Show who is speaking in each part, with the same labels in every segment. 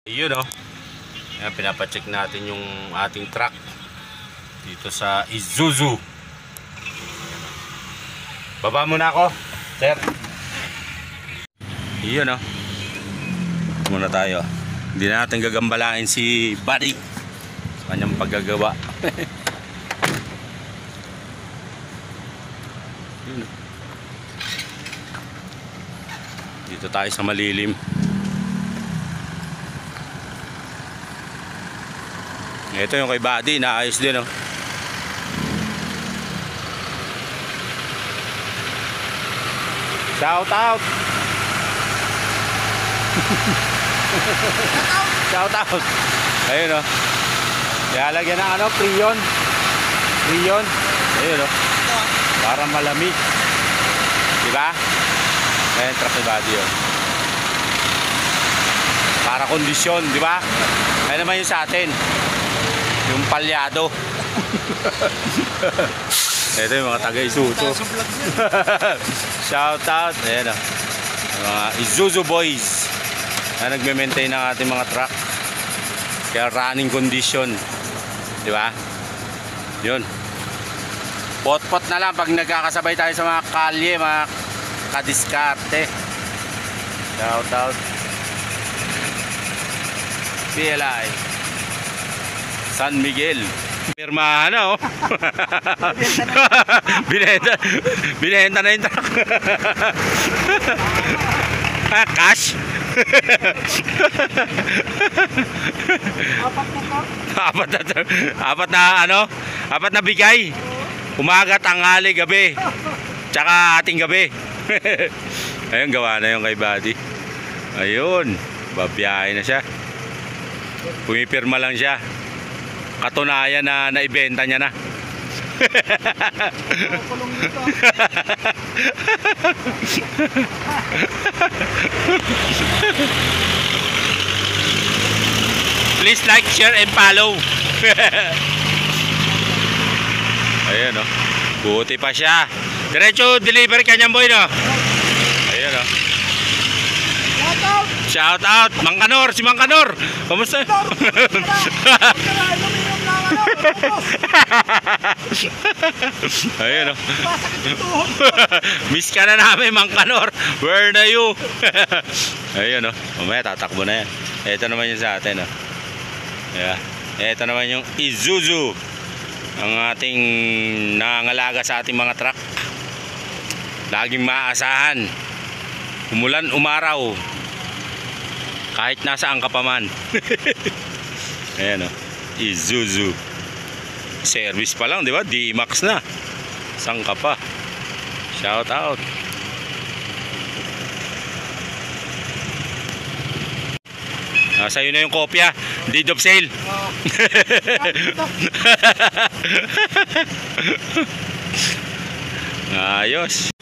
Speaker 1: Yun oh. Ayan, pinapacheck natin yung ating truck dito sa Isuzu. Baba muna ako, sir. Yun oh. Muna tayo. Hindi na natin gagambalain si Buddy sa kanyang paggagawa. Yun oh. Dito tayo sa malilim. Ito yung kay Buddy, naayos din oh. Shout out. Shout out. Ayun oh. Ilalagyan ng ano, prion. Prion. Ayun oh. Para malamig. Diba? Ayan, truck ni Buddy oh. Para kondisyon, diba? Ayun naman yung sa atin. Yung palyado. Ito yung mga taga-Isuzu. Shout out. Ayan o. Mga Isuzu boys na nagme-maintain ng ating mga truck. Kaya running condition. Diba? Yun. Pot-pot na lang pag nagkakasabay tayo sa mga kalye, mga kadiskarte. Shout out. PLI San Miguel. Pirmahan na oh. Binenta na yung truck. Cash. Apat na ano? Apat na bigay. Umaga, tanghali, gabi. Tsaka ating gabi. Ayun, gawa na yung kay Buddy. Ayun, babiyahe na siya. Pumipirma lang siya. Katunayan na naibenta niya na. Please like, share, and follow. Ayan o. Buti pa siya. Diretso delivery kanyang boy no. Ayan o. Shout out. Mang Kanor, si Mang Kanor. Kamusta? Ayun o. Miss ka na namin, Mang Kanor. Where are you? Ayun o. Mamaya tatakbo na yan. Ito naman yung sa atin o. Yeah. Ito naman yung Isuzu. Ang ating nangangalaga sa ating mga truck. Laging maaasahan. Umulan, umaraw. Kahit nasaan ka pa man. Ayan o. Isuzu. Service pa lang, di ba? D-Max na. Saan ka pa? Shout out. Sa'yo na yung kopya. Deed of sale. Ayos.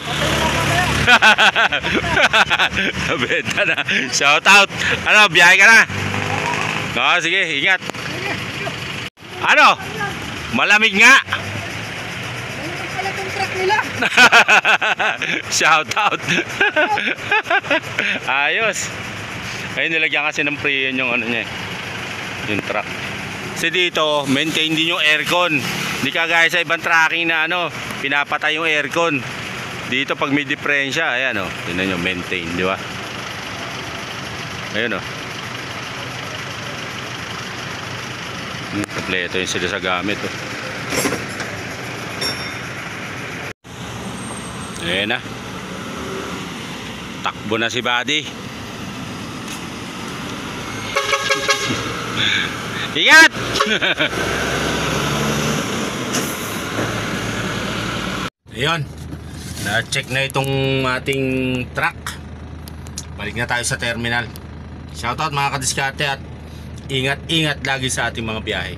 Speaker 1: Benta na. Shout out. Ano, biyahe ka na? No, sige, ingat. Ano? Malamig nga. Shout out. Ayos. Ayun, nilagyan kasi ng pre yung ano niya, yung truck. Kasi dito, maintain din yung aircon. Hindi kagaya sa ibang tracking na ano, pinapatay yung aircon. Dito pag may diferensya, ayan o, tingnan nyo, maintain, di ba? Ayan o. Kompleto yung sila sa gamit o. Ayan na. Takbo na si Buddy. Ingat! Ayun. Na-check na itong ating truck. Balik na tayo sa terminal. Shoutout mga kadiskarte at ingat-ingat lagi sa ating mga biyahe.